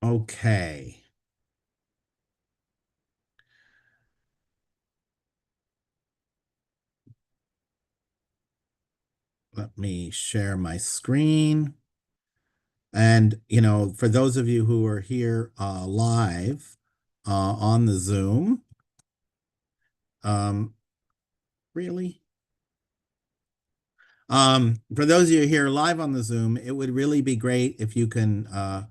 Okay, let me share my screen. And, for those of you who are here live on the Zoom, um, really? For those of you here live on the Zoom, it would really be great if you can uh,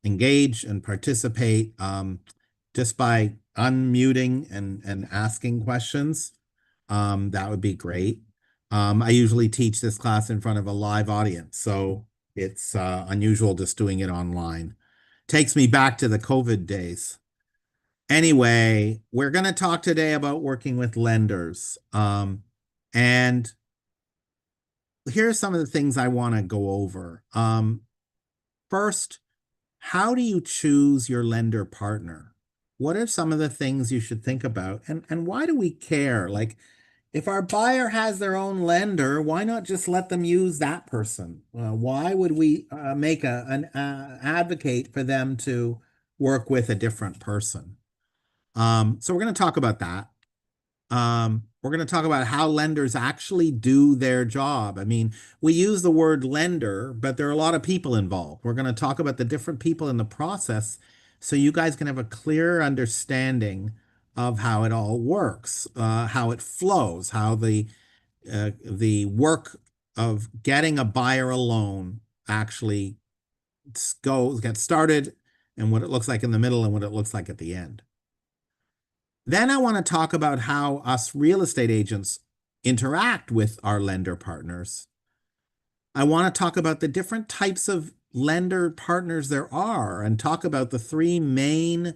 engage and participate just by unmuting and asking questions. That would be great. I usually teach this class in front of a live audience, so it's unusual just doing it online. Takes me back to the COVID days. Anyway, we're going to talk today about working with lenders. And here are some of the things I want to go over. First, how do you choose your lender partner? What are some of the things you should think about? And why do we care? Like, if our buyer has their own lender, why not just let them use that person? Why would we make an advocate for them to work with a different person? So we're going to talk about that. We're going to talk about how lenders actually do their job. I mean, we use the word lender, but there are a lot of people involved. We're going to talk about the different people in the process so you guys can have a clear understanding of how it all works, how it flows, how the work of getting a buyer a loan actually gets started, and what it looks like in the middle and what it looks like at the end. Then I want to talk about how us real estate agents interact with our lender partners. I want to talk about the different types of lender partners there are and talk about the three main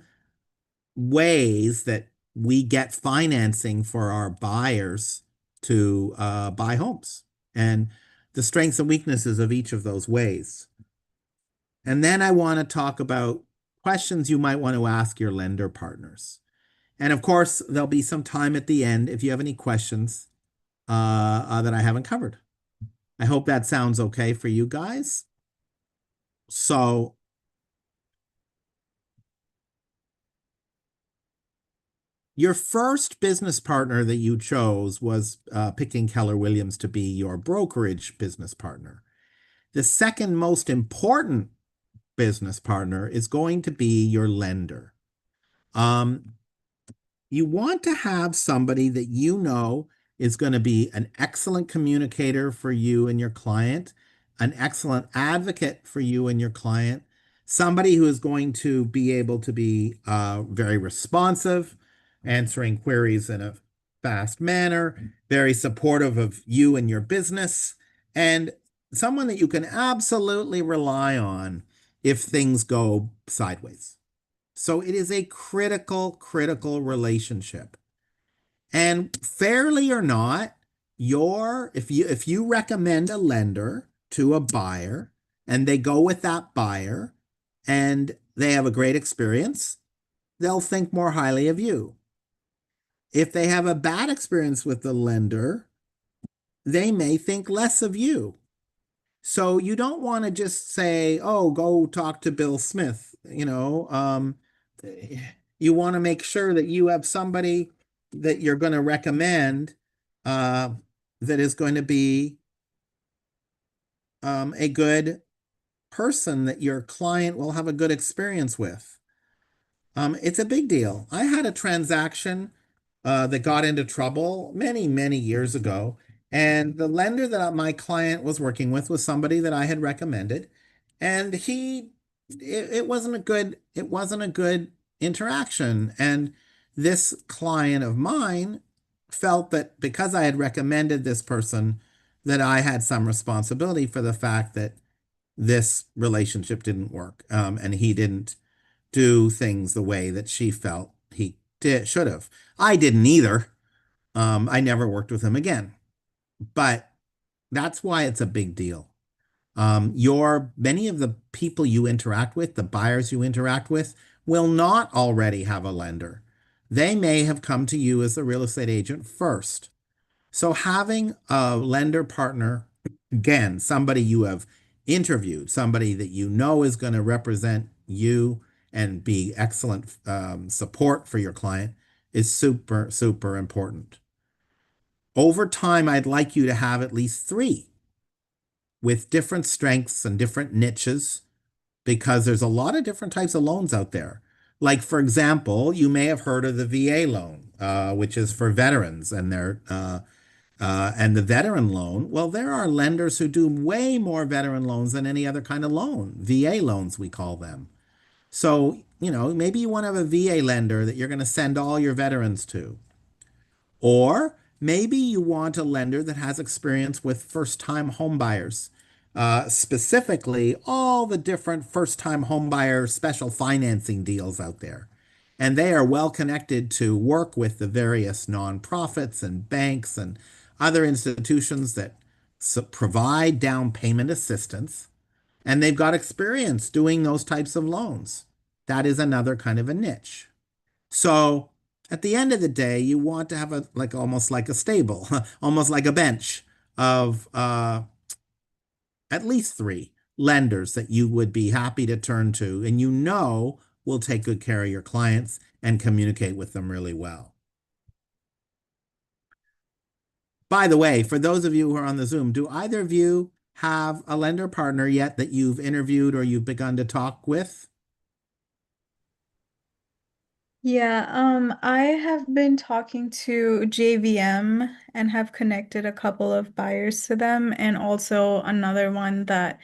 ways that we get financing for our buyers to buy homes and the strengths and weaknesses of each of those ways. And then I want to talk about questions you might want to ask your lender partners. And of course, there'll be some time at the end if you have any questions that I haven't covered. I hope that sounds okay for you guys. So, your first business partner that you chose was picking Keller Williams to be your brokerage business partner. The second most important business partner is going to be your lender. Um, You want to have somebody that you know is going to be an excellent communicator for you and your client, an excellent advocate for you and your client, somebody who is going to be able to be very responsive, answering queries in a fast manner, very supportive of you and your business, and someone that you can absolutely rely on if things go sideways. So it is a critical, critical relationship. And fairly or not, if you recommend a lender to a buyer and they go with that buyer and they have a great experience, they'll think more highly of you. If they have a bad experience with the lender, they may think less of you. So you don't want to just say, "Oh, go talk to Bill Smith." You want to make sure that you have somebody that you're going to recommend uh, that is going to be a good person that your client will have a good experience with. It's a big deal. I had a transaction that got into trouble many, many years ago, and the lender that my client was working with was somebody that I had recommended, and it wasn't a good interaction. And this client of mine felt that because I had recommended this person, that I had some responsibility for the fact that this relationship didn't work, and he didn't do things the way that she felt he should have. I didn't either. I never worked with him again. But that's why it's a big deal. Many of the people you interact with, the buyers you interact with, will not already have a lender. They may have come to you as a real estate agent first. So having a lender partner, again, somebody you have interviewed, somebody that you know is going to represent you and be excellent support for your client is super, super important. Over time, I'd like you to have at least three with different strengths and different niches because there's a lot of different types of loans out there. Like, for example, you may have heard of the VA loan, which is for veterans and the veteran loan. Well, there are lenders who do way more veteran loans than any other kind of loan. VA loans, we call them. So, maybe you want to have a VA lender that you're going to send all your veterans to. Or maybe you want a lender that has experience with first-time home buyers, specifically all the different first-time home buyer special financing deals out there. And they are well connected to work with the various nonprofits and banks and other institutions that provide down payment assistance. And they've got experience doing those types of loans. That is another kind of a niche. So at the end of the day, you want to have almost like a stable, almost like a bench of at least three lenders that you would be happy to turn to, and will take good care of your clients and communicate with them really well. By the way, for those of you who are on the Zoom, do either of you have a lender partner yet that you've interviewed or you've begun to talk with? Yeah, I have been talking to JVM and have connected a couple of buyers to them, and also another one that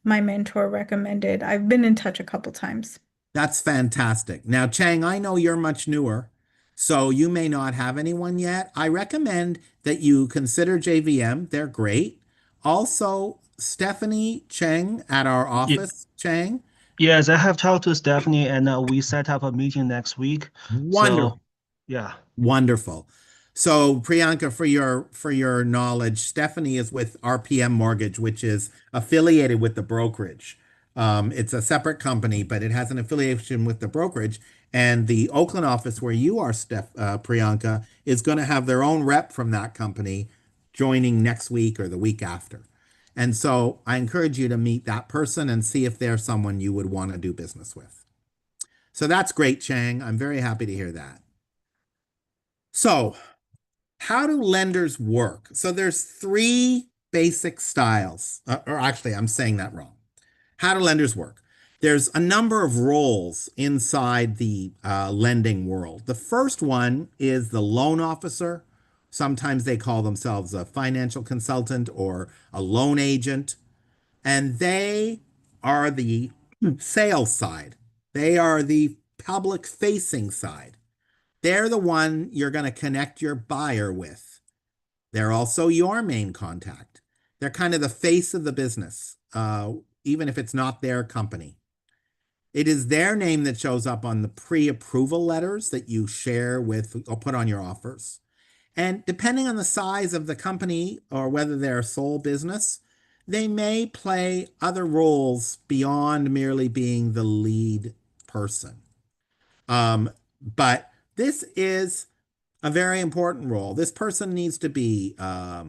my mentor recommended. I've been in touch a couple times. That's fantastic. Now, Chang, I know you're much newer, so you may not have anyone yet. I recommend that you consider JVM. They're great. Also, Stephanie Cheng at our Ye- office, Chang, Yes, I have talked to Stephanie and we set up a meeting next week. wonderful. So, yeah. Wonderful. So Priyanka, for your knowledge, Stephanie is with RPM Mortgage, which is affiliated with the brokerage. It's a separate company, but it has an affiliation with the brokerage. And the Oakland office where you are, Priyanka, is going to have their own rep from that company joining next week or the week after. And so I encourage you to meet that person and see if they're someone you would want to do business with. So that's great, Chang. I'm very happy to hear that. So how do lenders work? So there's three basic styles, or actually, I'm saying that wrong. How do lenders work? There's a number of roles inside the lending world. The first one is the loan officer. Sometimes they call themselves a financial consultant or a loan agent, and they are the sales side. They are the public facing side. They're the one you're going to connect your buyer with. They're also your main contact. They're kind of the face of the business, even if it's not their company. It is their name that shows up on the pre-approval letters that you share with or put on your offers. And depending on the size of the company or whether they're a sole business, they may play other roles beyond merely being the lead person. But this is a very important role. This person needs to be a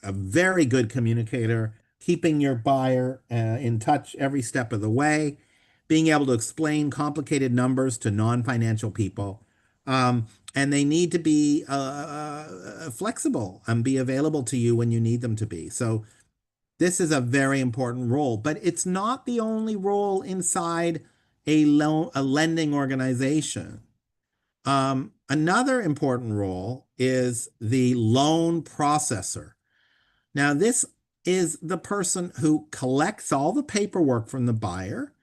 very good communicator, keeping your buyer in touch every step of the way, being able to explain complicated numbers to non-financial people. And they need to be flexible and be available to you when you need them to be. So this is a very important role, but it's not the only role inside a lending organization. Another important role is the loan processor. Now, this is the person who collects all the paperwork from the buyer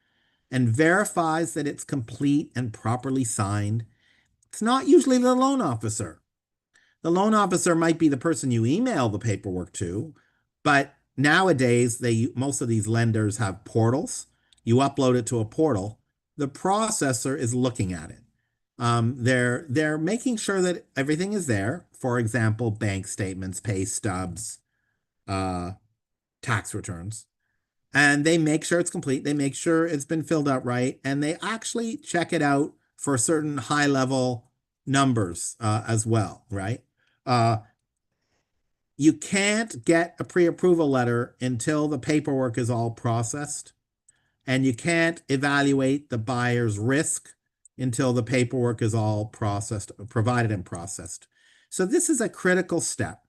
and verifies that it's complete and properly signed. It's not usually the loan officer. The loan officer might be the person you email the paperwork to, but nowadays most of these lenders have portals. You upload it to a portal. The processor is looking at it. They're making sure that everything is there. For example, bank statements, pay stubs, uh, tax returns, and they make sure it's complete. They make sure it's been filled out right, and they actually check it out for certain high level numbers as well, right? Uh, you can't get a pre-approval letter until the paperwork is all processed, and you can't evaluate the buyer's risk until the paperwork is all processed, provided and processed. So this is a critical step.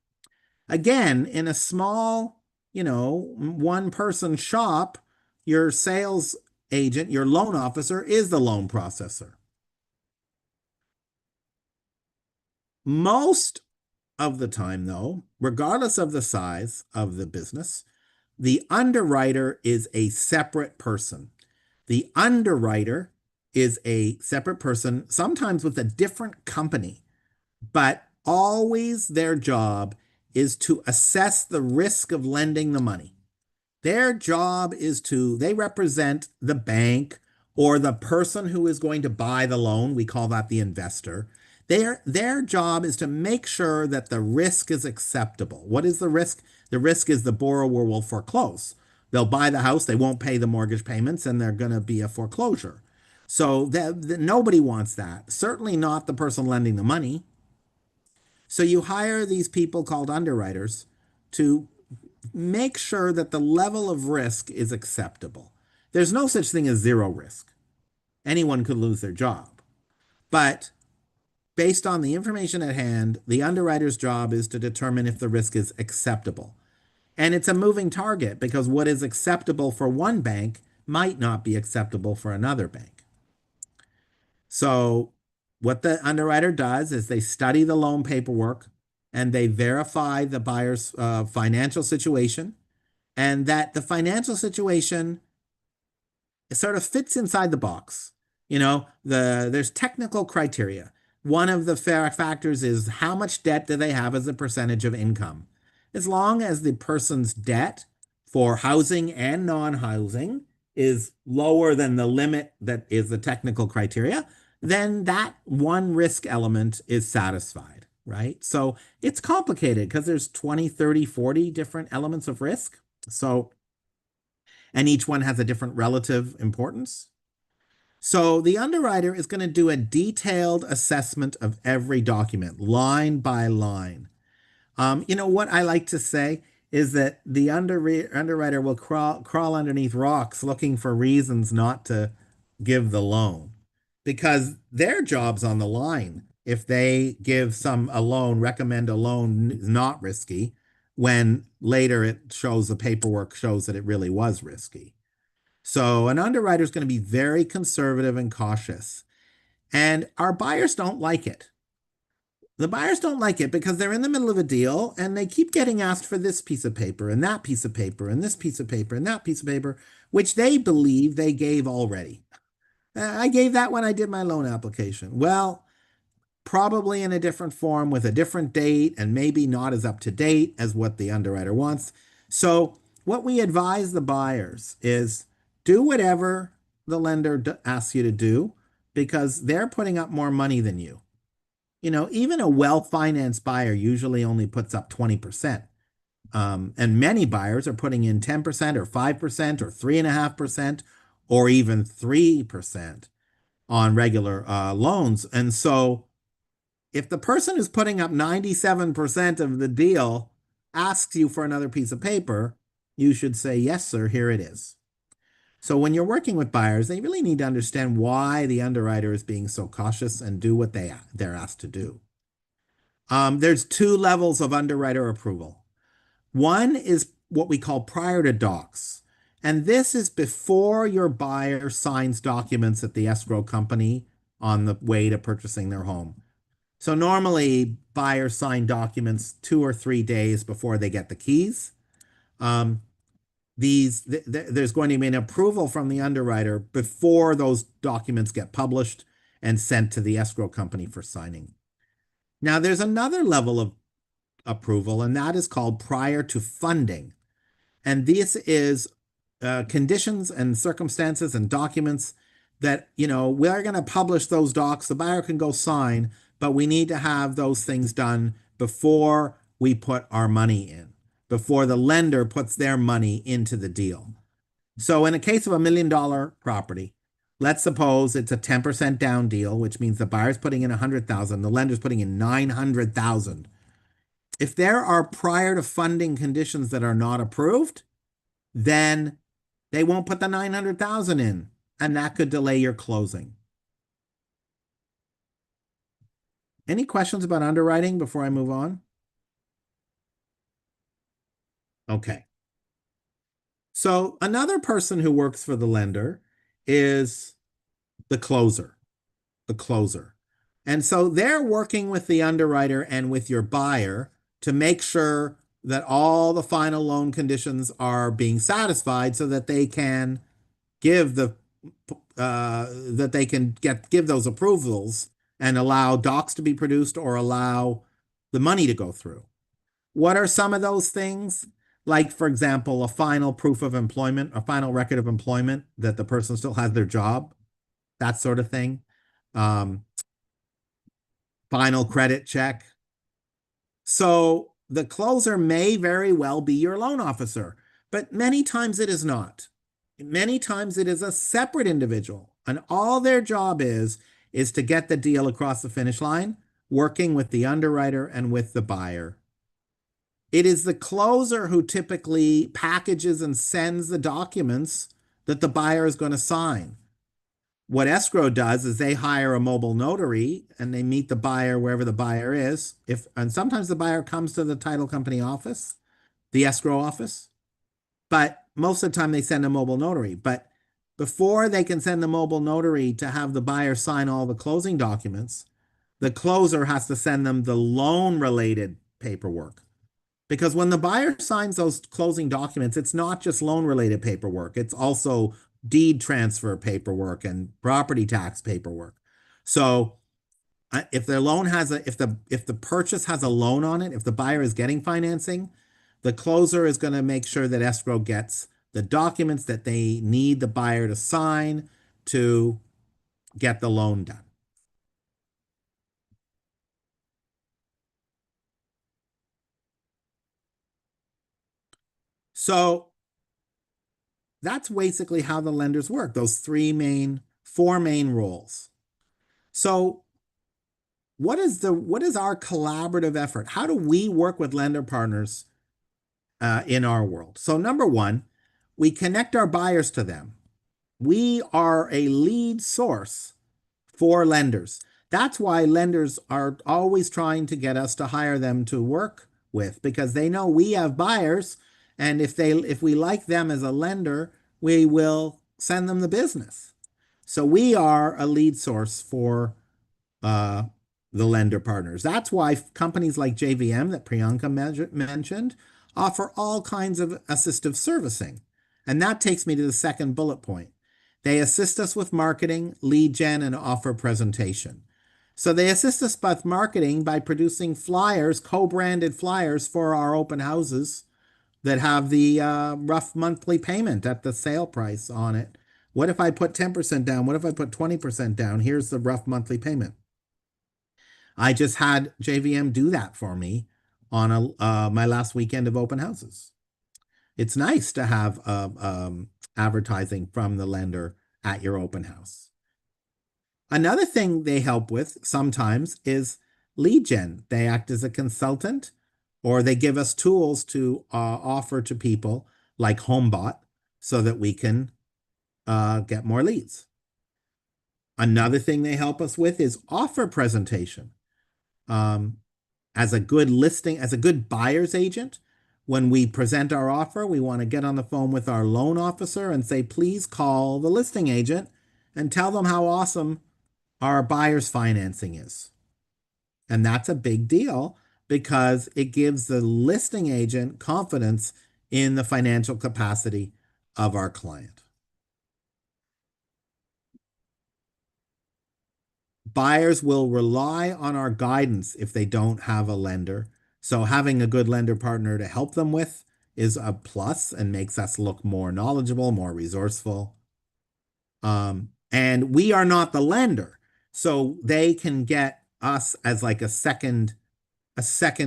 Again, in a small, one-person shop, your sales agent, your loan officer, is the loan processor. Most of the time, though, regardless of the size of the business, the underwriter is a separate person. The underwriter is a separate person, sometimes with a different company, but always their job is to assess the risk of lending the money. Their job is they represent the bank or the person who is going to buy the loan. We call that the investor. Their job is to make sure that the risk is acceptable. What is the risk? The risk is the borrower will foreclose. They'll buy the house, they won't pay the mortgage payments, and they're going to be a foreclosure. So nobody wants that. Certainly not the person lending the money. So you hire these people called underwriters to make sure that the level of risk is acceptable. There's no such thing as zero risk. Anyone could lose their job. But based on the information at hand, the underwriter's job is to determine if the risk is acceptable. And it's a moving target because what is acceptable for one bank might not be acceptable for another bank. So what the underwriter does is they study the loan paperwork and they verify the buyer's financial situation, and that the financial situation sort of fits inside the box. There's technical criteria. One of the factors is how much debt do they have as a percentage of income. As long as the person's debt for housing and non-housing is lower than the limit that is the technical criteria, then that one risk element is satisfied, right? So it's complicated because there's 20, 30, 40 different elements of risk. And each one has a different relative importance. So the underwriter is going to do a detailed assessment of every document, line by line. What I like to say is that the underwriter will crawl underneath rocks looking for reasons not to give the loan, because their job's on the line if they recommend a loan is not risky, when later the paperwork shows that it really was risky. So an underwriter is going to be very conservative and cautious. And our buyers don't like it. The buyers don't like it because they're in the middle of a deal and they keep getting asked for this piece of paper and that piece of paper and this piece of paper and that piece of paper, which they believe they gave already. I gave that when I did my loan application. Well, probably in a different form with a different date and maybe not as up to date as what the underwriter wants. So what we advise the buyers is do whatever the lender asks you to do, because they're putting up more money than you. Even a well-financed buyer usually only puts up 20%. And many buyers are putting in 10% or 5% or 3.5% or even 3% on regular loans. And so if the person who's putting up 97% of the deal asks you for another piece of paper, you should say, yes, sir, here it is. So when you're working with buyers, they really need to understand why the underwriter is being so cautious and do what they're asked to do. There's two levels of underwriter approval. One is what we call prior to docs. And this is before your buyer signs documents at the escrow company on the way to purchasing their home. So normally buyers sign documents 2 or 3 days before they get the keys. There's going to be an approval from the underwriter before those documents get published and sent to the escrow company for signing. Now, there's another level of approval, and that is called prior to funding. And this is conditions and circumstances and documents that, we're going to publish those docs. The buyer can go sign, but we need to have those things done before we put our money in, before the lender puts their money into the deal. So in a case of $1 million property, let's suppose it's a 10% down deal, which means the buyer's putting in $100,000, the lender's putting in $900,000. If there are prior to funding conditions that are not approved, then they won't put the 900,000 in, and that could delay your closing. Any questions about underwriting before I move on? Okay. So another person who works for the lender is the closer, the closer. And so they're working with the underwriter and with your buyer to make sure that all the final loan conditions are being satisfied so that they can give give those approvals and allow docs to be produced or allow the money to go through. What are some of those things? Like, for example, a final proof of employment, a final record of employment that the person still has their job, that sort of thing. Final credit check. So the closer may very well be your loan officer, but many times it is not. Many times it is a separate individual, and all their job is to get the deal across the finish line, working with the underwriter and with the buyer. It is the closer who typically packages and sends the documents that the buyer is going to sign. What escrow does is they hire a mobile notary and they meet the buyer wherever the buyer is. And sometimes the buyer comes to the title company office, the escrow office, but most of the time they send a mobile notary. But before they can send the mobile notary to have the buyer sign all the closing documents, the closer has to send them the loan related paperwork. Because when the buyer signs those closing documents, it's not just loan related paperwork, it's also deed transfer paperwork and property tax paperwork. So if the loan has if the purchase has a loan on it, if the buyer is getting financing, the closer is going to make sure that escrow gets the documents that they need the buyer to sign to get the loan done. So that's basically how the lenders work, those four main roles. So what is our collaborative effort? How do we work with lender partners in our world? So number one, we connect our buyers to them. We are a lead source for lenders. That's why lenders are always trying to get us to hire them to work with, because they know we have buyers, and if we like them as a lender, we will send them the business. So we are a lead source for uh, the lender partners. That's why companies like JVM that Priyanka mentioned offer all kinds of assistive servicing. And that takes me to the second bullet point. They assist us with marketing, lead gen, and offer presentation. So they assist us with marketing by producing flyers, co-branded flyers for our open houses that have the rough monthly payment at the sale price on it. What if I put 10% down? What if I put 20% down? Here's the rough monthly payment. I just had JVM do that for me on my last weekend of open houses. It's nice to have advertising from the lender at your open house. Another thing they help with sometimes is lead gen. They act as a consultant, or they give us tools to offer to people like HomeBot so that we can get more leads. Another thing they help us with is offer presentation. As a good buyer's agent, when we present our offer, we want to get on the phone with our loan officer and say, please call the listing agent and tell them how awesome our buyer's financing is. And that's a big deal because it gives the listing agent confidence in the financial capacity of our client. Buyers will rely on our guidance if they don't have a lender. So having a good lender partner to help them with is a plus and makes us look more knowledgeable, more resourceful. And we are not the lender, so they can get us as like a second set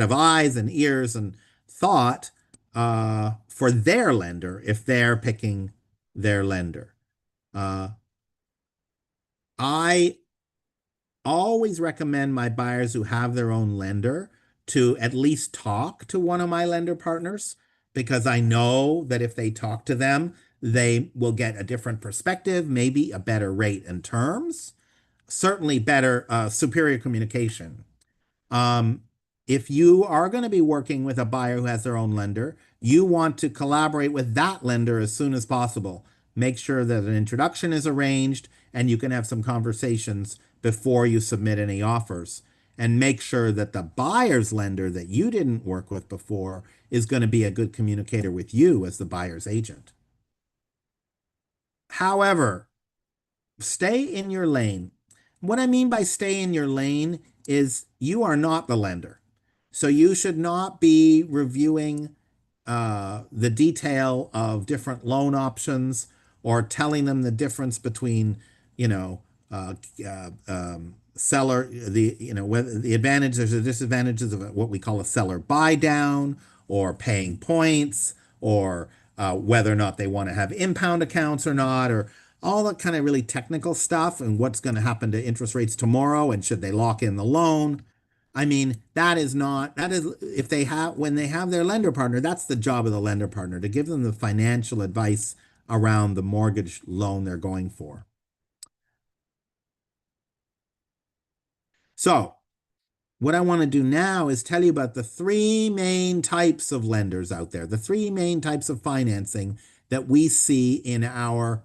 of eyes and ears and thought for their lender if they're picking their lender. I always recommend my buyers who have their own lender to at least talk to one of my lender partners, because I know that if they talk to them, they will get a different perspective, maybe a better rate and terms, certainly better, superior communication. Um, if you are going to be working with a buyer who has their own lender, you want to collaborate with that lender as soon as possible. Make sure that an introduction is arranged and you can have some conversations before you submit any offers. And make sure that the buyer's lender that you didn't work with before is going to be a good communicator with you as the buyer's agent. However, stay in your lane. What I mean by stay in your lane is you are not the lender. So you should not be reviewing the detail of different loan options or telling them the difference between, you know, seller, whether the advantages or disadvantages of what we call a seller buy down or paying points or whether or not they want to have impound accounts or not, or all that kind of really technical stuff and what's going to happen to interest rates tomorrow and should they lock in the loan. I mean, that is not, that is, if they have, when they have their lender partner, that's the job of the lender partner to give them the financial advice around the mortgage loan they're going for. So, what I want to do now is tell you about the three main types of lenders out there, the three main types of financing that we see in our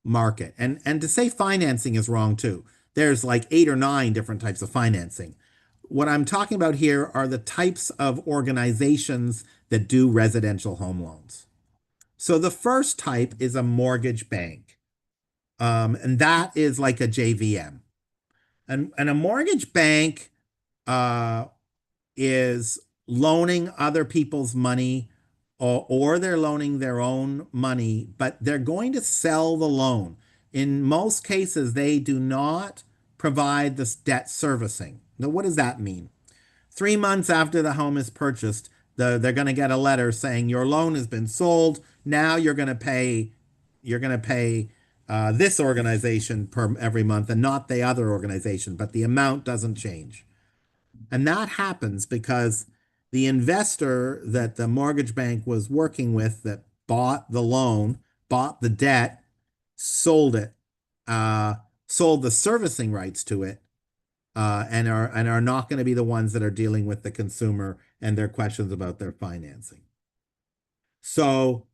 market. And to say financing is wrong too. There's like 8 or 9 different types of financing. What I'm talking about here are the types of organizations that do residential home loans. So the first type is a mortgage bank. And that is like a JVM. And a mortgage bank is loaning other people's money, or they're loaning their own money, but they're going to sell the loan. In most cases, they do not provide this debt servicing. Now, what does that mean? 3 months after the home is purchased, they're going to get a letter saying your loan has been sold. Now you're going to pay this organization per every month and not the other organization, but the amount doesn't change. And that happens because the investor that the mortgage bank was working with that bought the loan, bought the debt, sold it, sold the servicing rights to it, and are not going to be the ones that are dealing with the consumer and their questions about their financing. So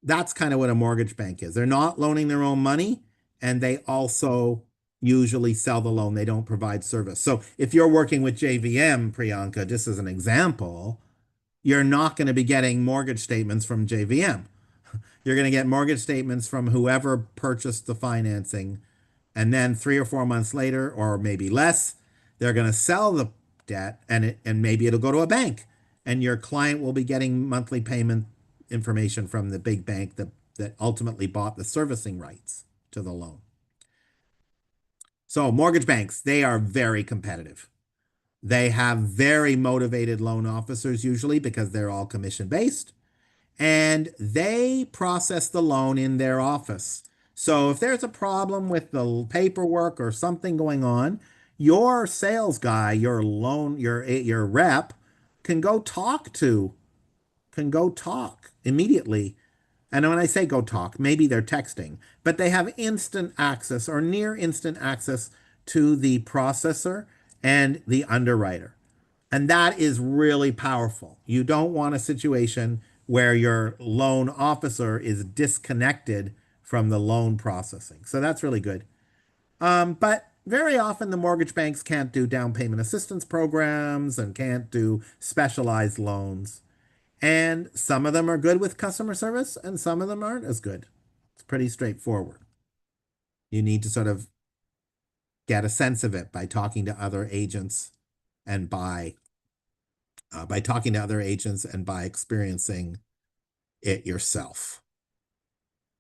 that's kind of what a mortgage bank is. They're not loaning their own money, and they also usually sell the loan. They don't provide service. So if you're working with JVM, Priyanka, just as an example, you're not going to be getting mortgage statements from JVM. You're going to get mortgage statements from whoever purchased the financing. And then 3 or 4 months later, or maybe less, they're going to sell the debt and maybe it'll go to a bank. And your client will be getting monthly payment information from the big bank that ultimately bought the servicing rights to the loan. So mortgage banks, they are very competitive. They have very motivated loan officers usually because they're all commission based, and they process the loan in their office. So if there's a problem with the paperwork or something going on, your sales guy, your rep can go talk immediately. And when I say go talk, maybe they're texting, but they have instant access or near instant access to the processor and the underwriter. And that is really powerful. You don't want a situation where your loan officer is disconnected from the loan processing. So that's really good. But very often the mortgage banks can't do down payment assistance programs and can't do specialized loans. And some of them are good with customer service and some of them aren't as good. It's pretty straightforward. You need to sort of get a sense of it by talking to other agents and by experiencing it yourself.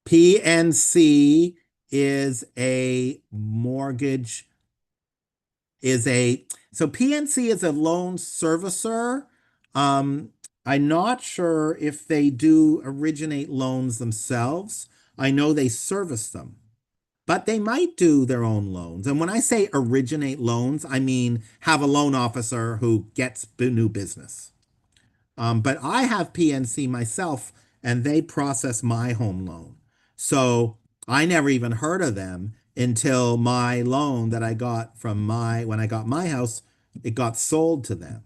PNC is a mortgage, so PNC is a loan servicer. I'm not sure if they do originate loans themselves. I know they service them. but they might do their own loans. And when I say originate loans, I mean have a loan officer who gets new business. But I have PNC myself, and they process my home loan. So I never even heard of them until my loan that I got when I got my house, it got sold to them.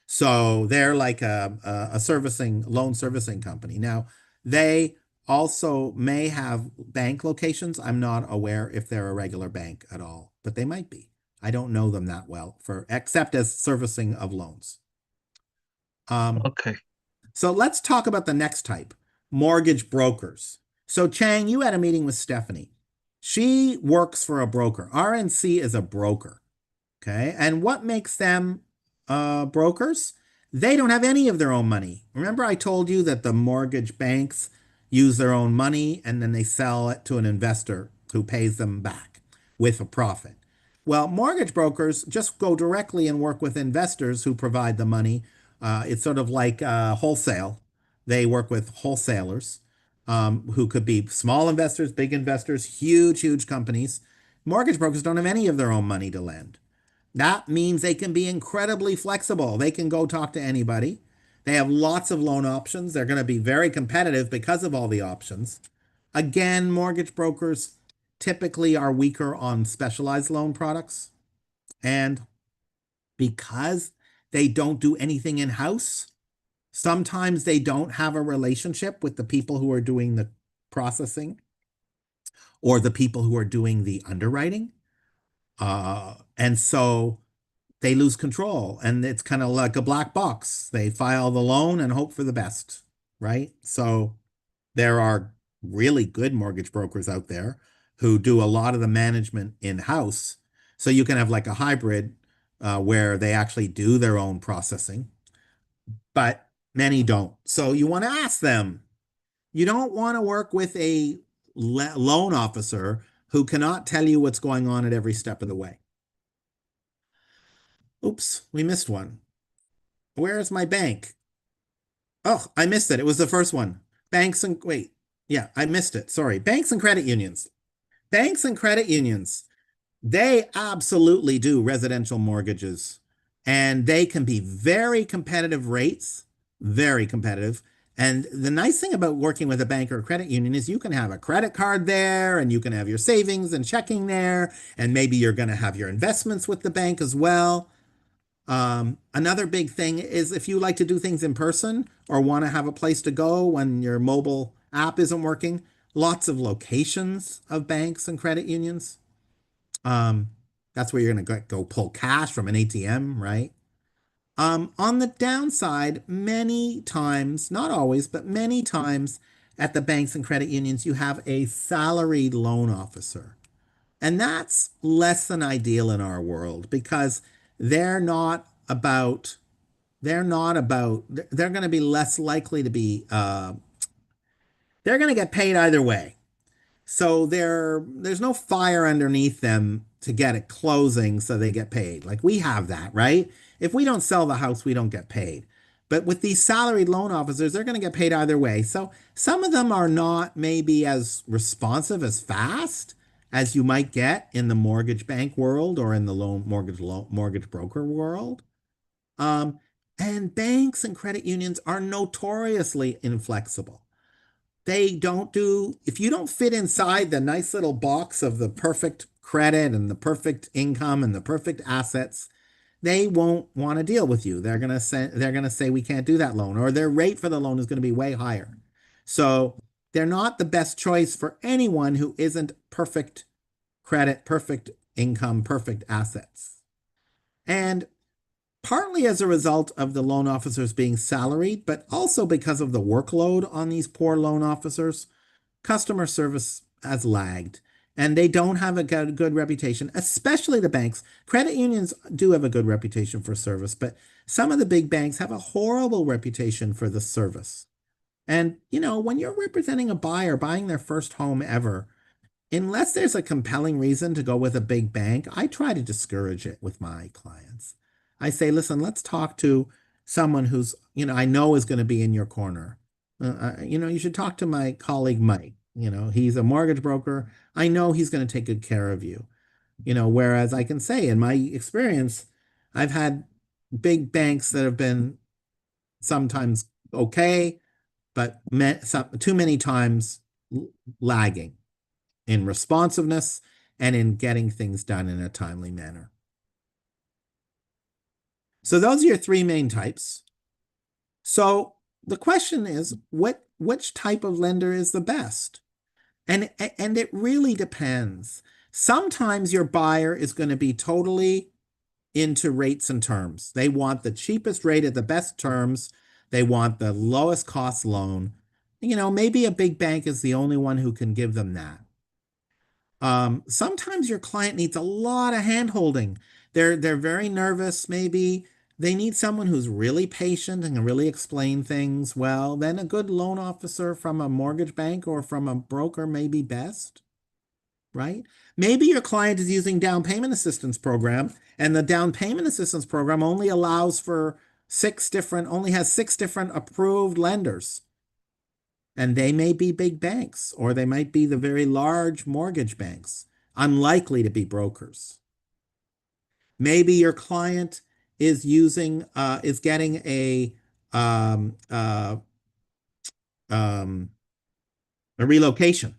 So they're like a loan servicing company. Now, they also may have bank locations. I'm not aware if they're a regular bank at all, but they might be. I don't know them that well except as servicing of loans. Okay. So let's talk about the next type, mortgage brokers. So Chang, you had a meeting with Stephanie. She works for a broker. RNC is a broker. Okay. And what makes them brokers? They don't have any of their own money. Remember, I told you that the mortgage banks use their own money and then they sell it to an investor who pays them back with a profit. Well, mortgage brokers just go directly and work with investors who provide the money. It's sort of like wholesale. They work with wholesalers who could be small investors, big investors, huge, huge companies. Mortgage brokers don't have any of their own money to lend. That means they can be incredibly flexible. They can go talk to anybody. They have lots of loan options. They're going to be very competitive because of all the options. Again, mortgage brokers typically are weaker on specialized loan products. And because they don't do anything in-house, sometimes they don't have a relationship with the people who are doing the processing or the people who are doing the underwriting. And so they lose control, and it's kind of like a black box. They file the loan and hope for the best, right? So there are really good mortgage brokers out there who do a lot of the management in-house. So you can have like a hybrid where they actually do their own processing, but many don't. So you want to ask them. You don't want to work with a loan officer who cannot tell you what's going on at every step of the way. Oops, we missed one. Where is my bank? Oh, I missed it. It was the first one. Wait. Yeah, I missed it. Sorry. Banks and credit unions. Banks and credit unions, they absolutely do residential mortgages, and they can be very competitive rates, very competitive. And the nice thing about working with a bank or a credit union is you can have a credit card there, and you can have your savings and checking there, and maybe you're going to have your investments with the bank as well. Another big thing is if you like to do things in person or want to have a place to go when your mobile app isn't working, lots of locations of banks and credit unions. That's where you're going to go pull cash from an ATM, right? On the downside, many times, not always, but many times at the banks and credit unions, you have a salaried loan officer. And that's less than ideal in our world because they're not about, they're not about, they're going to be less likely to be, they're going to get paid either way. So there's no fire underneath them to get it closing so they get paid. Like we have that, right? If we don't sell the house, we don't get paid. But with these salaried loan officers, they're going to get paid either way. So some of them are not maybe as responsive as fast as you might get in the mortgage bank world or in the mortgage broker world. Um, and banks and credit unions are notoriously inflexible. They don't do, if you don't fit inside the nice little box of the perfect credit and the perfect income and the perfect assets, they won't want to deal with you. They're going to say we can't do that loan, or their rate for the loan is going to be way higher. So they're not the best choice for anyone who isn't perfect credit, perfect income, perfect assets. And partly as a result of the loan officers being salaried, but also because of the workload on these poor loan officers, customer service has lagged and they don't have a good reputation, especially the banks. Credit unions do have a good reputation for service, but some of the big banks have a horrible reputation for the service. And, when you're representing a buyer buying their first home ever, unless there's a compelling reason to go with a big bank, I try to discourage it with my clients. I say, listen, let's talk to someone who's, I know is going to be in your corner. You should talk to my colleague Mike. he's a mortgage broker. I know he's going to take good care of you. Whereas I can say in my experience, I've had big banks that have been sometimes okay, but too many times lagging in responsiveness and in getting things done in a timely manner. So those are your three main types. So the question is, which type of lender is the best? And it really depends. Sometimes your buyer is going to be totally into rates and terms. They want the cheapest rate at the best terms. They want the lowest cost loan. Maybe a big bank is the only one who can give them that. Sometimes your client needs a lot of hand-holding. They're very nervous, maybe. They need someone who's really patient and can really explain things well. Then a good loan officer from a mortgage bank or from a broker may be best, right? Maybe your client is using down payment assistance program, and the down payment assistance program only allows for only has 6 different approved lenders. And they may be big banks, or they might be the very large mortgage banks, unlikely to be brokers. Maybe your client is getting a relocation.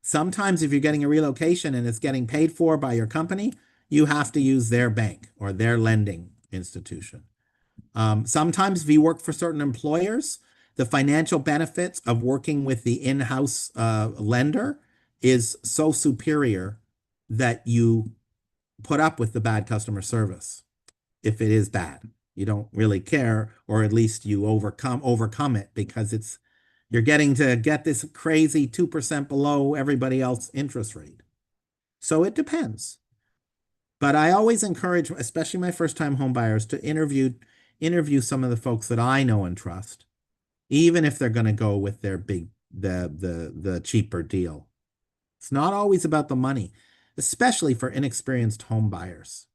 Sometimes if you're getting a relocation and it's getting paid for by your company, you have to use their bank or their lending institution. Sometimes if you work for certain employers, the financial benefits of working with the in-house lender is so superior that you put up with the bad customer service. If it is bad, you don't really care, or at least you overcome it because you're getting to get this crazy 2% below everybody else's interest rate. So it depends. But I always encourage, especially my first-time home buyers, to interview some of the folks that I know and trust, even if they're going to go with their the cheaper deal. It's not always about the money, especially for inexperienced home buyers.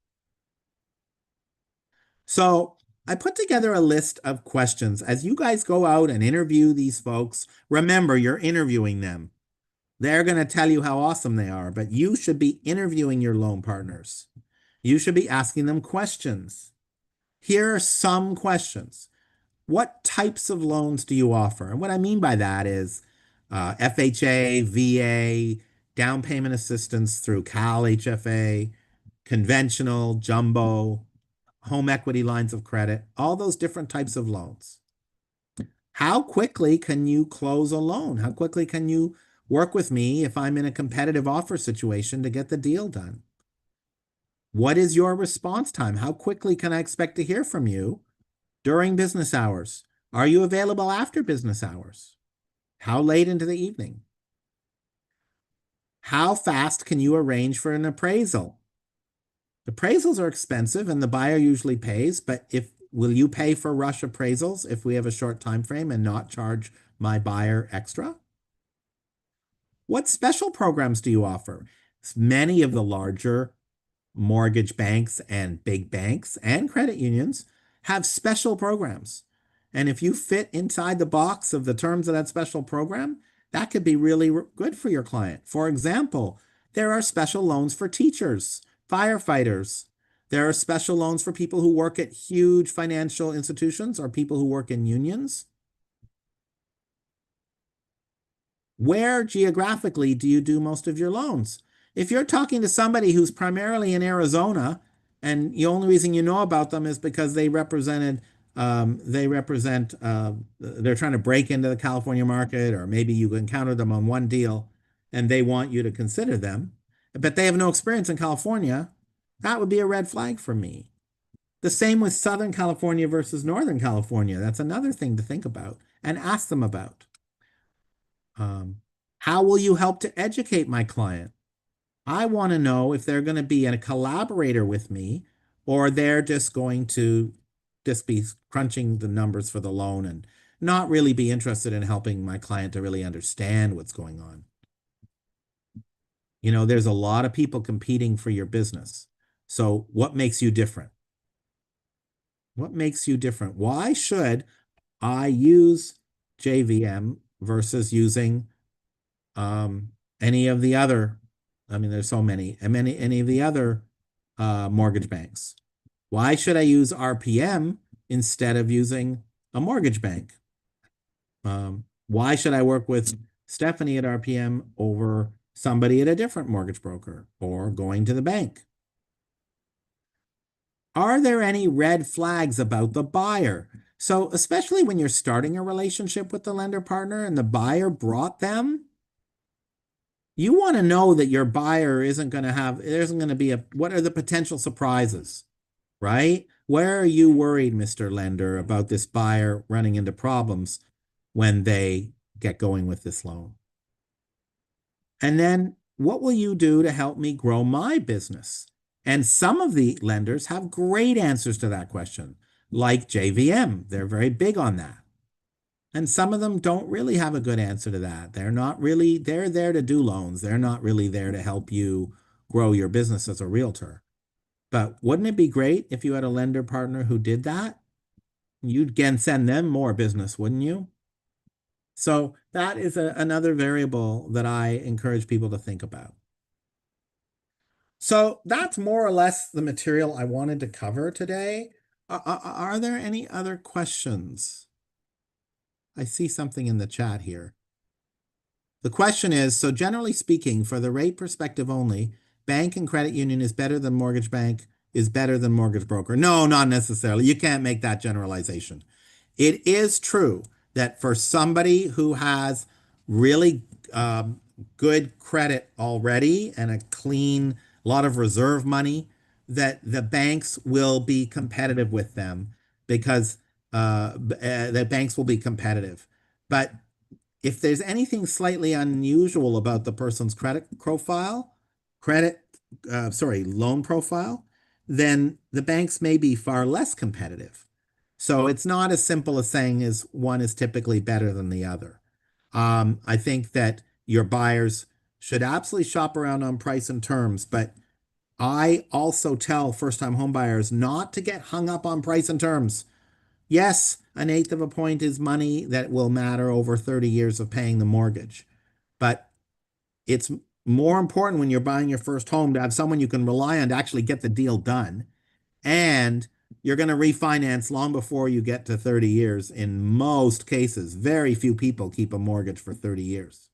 So I put together a list of questions. As you guys go out and interview these folks, remember you're interviewing them. They're going to tell you how awesome they are, but you should be interviewing your loan partners. You should be asking them questions. Here are some questions. What types of loans do you offer? And what I mean by that is FHA, VA, down payment assistance through Cal HFA, conventional, jumbo, home equity lines of credit, all those different types of loans. How quickly can you close a loan? How quickly can you work with me if I'm in a competitive offer situation to get the deal done? What is your response time? How quickly can I expect to hear from you during business hours? Are you available after business hours? How late into the evening? How fast can you arrange for an appraisal? Appraisals are expensive and the buyer usually pays, but will you pay for rush appraisals if we have a short time frame and not charge my buyer extra? What special programs do you offer? Many of the larger mortgage banks and big banks and credit unions have special programs. And if you fit inside the box of the terms of that special program, that could be really good for your client. For example, there are special loans for teachers, firefighters. There are special loans for people who work at huge financial institutions or people who work in unions. Where geographically do you do most of your loans? If you're talking to somebody who's primarily in Arizona and the only reason you know about them is because they're trying to break into the California market, or maybe you encountered them on one deal and they want you to consider them, but they have no experience in California, that would be a red flag for me. The same with Southern California versus Northern California. That's another thing to think about and ask them about. How will you help to educate my client? I want to know if they're going to be a collaborator with me, or they're just going to be crunching the numbers for the loan and not really be interested in helping my client to really understand what's going on. There's a lot of people competing for your business. So what makes you different? What makes you different? Why should I use JVM versus using any of the other, I mean, there's so many, and any of the other mortgage banks. Why should I use RPM instead of using a mortgage bank? Why should I work with Stephanie at RPM over somebody at a different mortgage broker or going to the bank? Are there any red flags about the buyer? So, especially when you're starting a relationship with the lender partner and the buyer brought them, you want to know that your buyer isn't going to have, there isn't going to be what are the potential surprises, right? Where are you worried, Mr. Lender, about this buyer running into problems when they get going with this loan? And then what will you do to help me grow my business? And some of the lenders have great answers to that question, like JVM. They're very big on that. And some of them don't really have a good answer to that. They're not really, they're there to do loans. They're not really there to help you grow your business as a realtor. But wouldn't it be great if you had a lender partner who did that? You'd again send them more business, wouldn't you? So that is another variable that I encourage people to think about. So that's more or less the material I wanted to cover today. Are there any other questions? I see something in the chat here. The question is, so generally speaking, for the rate perspective only, bank and credit union is better than mortgage bank, is better than mortgage broker. No, not necessarily. You can't make that generalization. It is true that for somebody who has really good credit already and a clean, lot of reserve money, that the banks will be competitive with them because the banks will be competitive. But if there's anything slightly unusual about the person's loan profile, then the banks may be far less competitive. So it's not as simple as saying is one is typically better than the other. I think that your buyers should absolutely shop around on price and terms, but I also tell first-time home buyers not to get hung up on price and terms. Yes, an eighth of a point is money that will matter over 30 years of paying the mortgage. But it's more important when you're buying your first home to have someone you can rely on to actually get the deal done. And you're going to refinance long before you get to 30 years in most cases. Very few people keep a mortgage for 30 years.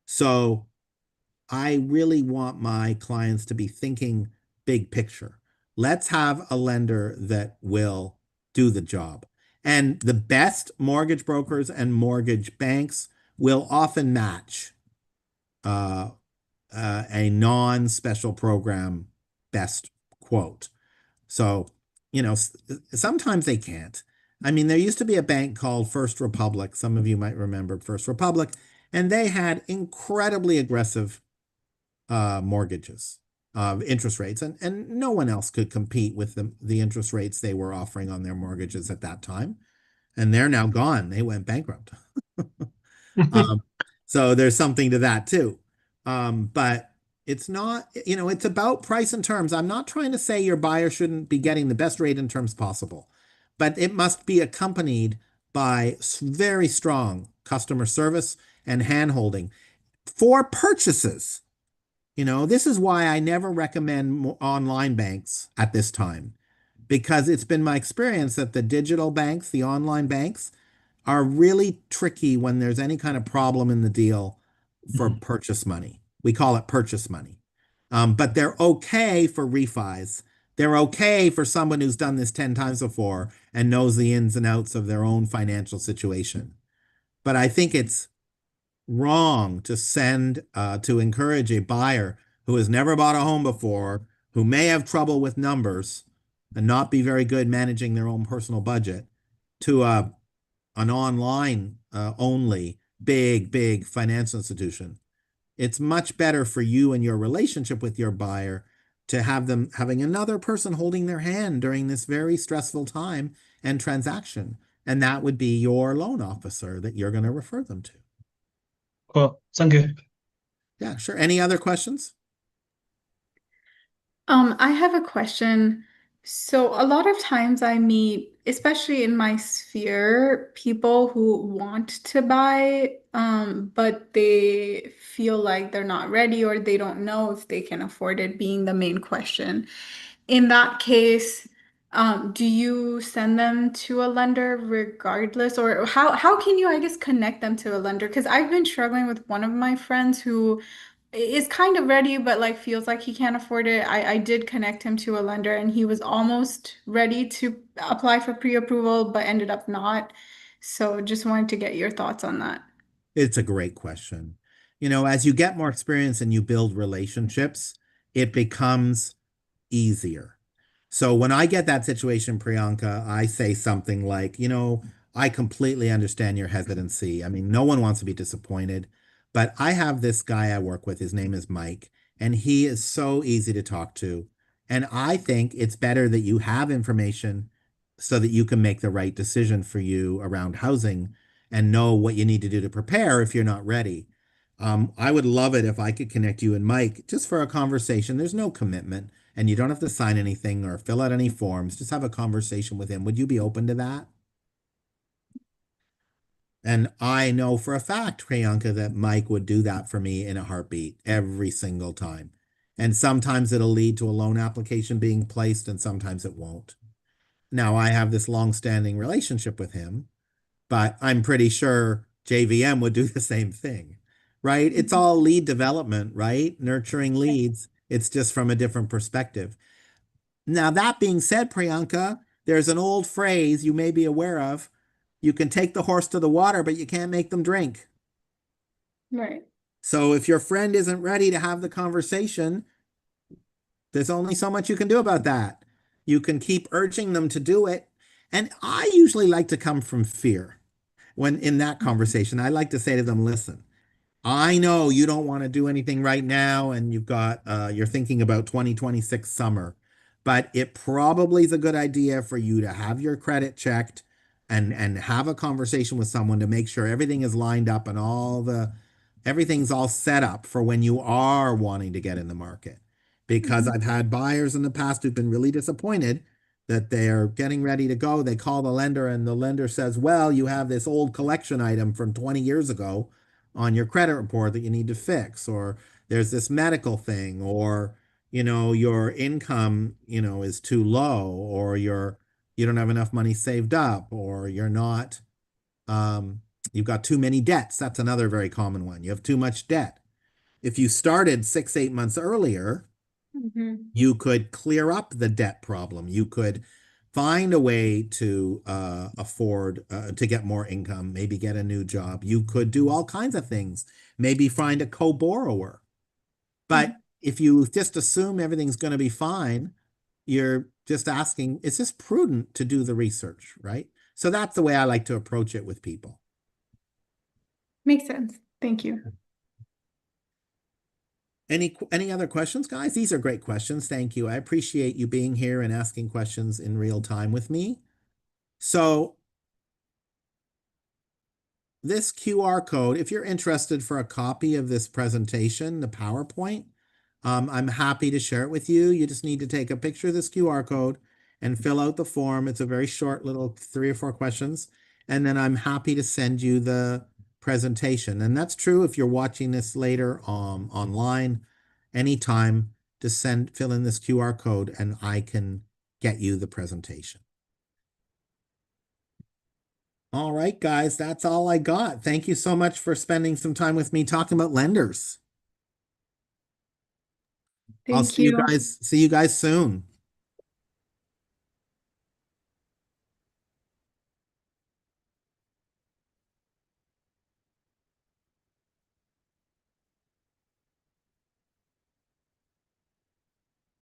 So I really want my clients to be thinking big picture. Let's have a lender that will do the job. And the best mortgage brokers and mortgage banks will often match a non-special program best quote. So, sometimes they can't. I mean, there used to be a bank called First Republic. Some of you might remember First Republic, and they had incredibly aggressive mortgages, interest rates, and no one else could compete with the interest rates they were offering on their mortgages at that time. And they're now gone. They went bankrupt. So there's something to that too. But it's not, it's about price and terms. I'm not trying to say your buyer shouldn't be getting the best rate and terms possible, but it must be accompanied by very strong customer service and handholding for purchases. This is why I never recommend online banks at this time, because it's been my experience that the digital banks, the online banks, are really tricky when there's any kind of problem in the deal for purchase money. We call it purchase money. But they're okay for refis. They're okay for someone who's done this 10 times before and knows the ins and outs of their own financial situation. But I think it's wrong to encourage a buyer who has never bought a home before, who may have trouble with numbers and not be very good managing their own personal budget, to an online only big financial institution. It's much better for you and your relationship with your buyer to have them having another person holding their hand during this very stressful time and transaction. And that would be your loan officer that you're going to refer them to. Cool. Thank you. Yeah, sure. Any other questions? I have a question. So a lot of times I meet especially in my sphere, people who want to buy, but they feel like they're not ready or they don't know if they can afford it being the main question. In that case, do you send them to a lender regardless, or how can you, I guess, connect them to a lender? Because I've been struggling with one of my friends who is kind of ready, but like feels like he can't afford it. I did connect him to a lender and he was almost ready to apply for pre-approval, but ended up not. So just wanted to get your thoughts on that. It's a great question. You know, as you get more experience and you build relationships, it becomes easier. So when I get that situation, Priyanka, I say something like, you know, I completely understand your hesitancy. I mean, no one wants to be disappointed, but I have this guy I work with. His name is Mike, and he is so easy to talk to. And I think it's better that you have information so that you can make the right decision for you around housing and know what you need to do to prepare if you're not ready. I would love it if I could connect you and Mike just for a conversation. There's no commitment and you don't have to sign anything or fill out any forms. Just have a conversation with him. Would you be open to that? And I know for a fact, Priyanka, that Mike would do that for me in a heartbeat every single time. And sometimes it'll lead to a loan application being placed, and sometimes it won't. Now, I have this long-standing relationship with him, but I'm pretty sure JVM would do the same thing, right? It's all lead development, right? Nurturing leads. It's just from a different perspective. Now, that being said, Priyanka, there's an old phrase you may be aware of. You can take the horse to the water, but you can't make them drink. Right. So if your friend isn't ready to have the conversation, there's only so much you can do about that. You can keep urging them to do it. And I usually like to come from fear. When in that conversation, I like to say to them, listen, I know you don't want to do anything right now, and you're thinking about 2026 summer, but it probably is a good idea for you to have your credit checked and have a conversation with someone to make sure everything is lined up and everything's all set up for when you are wanting to get in the market. Because Mhm. I've had buyers in the past who've been really disappointed that they're getting ready to go. They call the lender and the lender says, well, you have this old collection item from 20 years ago on your credit report that you need to fix, or there's this medical thing, or, you know, your income, you know, is too low, or you don't have enough money saved up, or you're not, um, you've got too many debts. That's another very common one. You have too much debt. If you started 6, 8 months earlier, Mhm. you could clear up the debt problem. You could find a way to afford to get more income, maybe get a new job. You could do all kinds of things, maybe find a co-borrower. But Mhm. if you just assume everything's going to be fine, you're just asking, is this prudent to do the research, right? So that's the way I like to approach it with people. Makes sense. Thank you. Any other questions, guys? These are great questions. Thank you. I appreciate you being here and asking questions in real time with me. So this QR code, if you're interested for a copy of this presentation, the PowerPoint, I'm happy to share it with you. You just need to take a picture of this QR code and fill out the form. It's a very short little 3 or 4 questions. And then I'm happy to send you the presentation. And that's true if you're watching this later online, anytime, just fill in this QR code and I can get you the presentation. All right, guys, that's all I got. Thank you so much for spending some time with me talking about lenders. I'll Thank you. see you guys soon.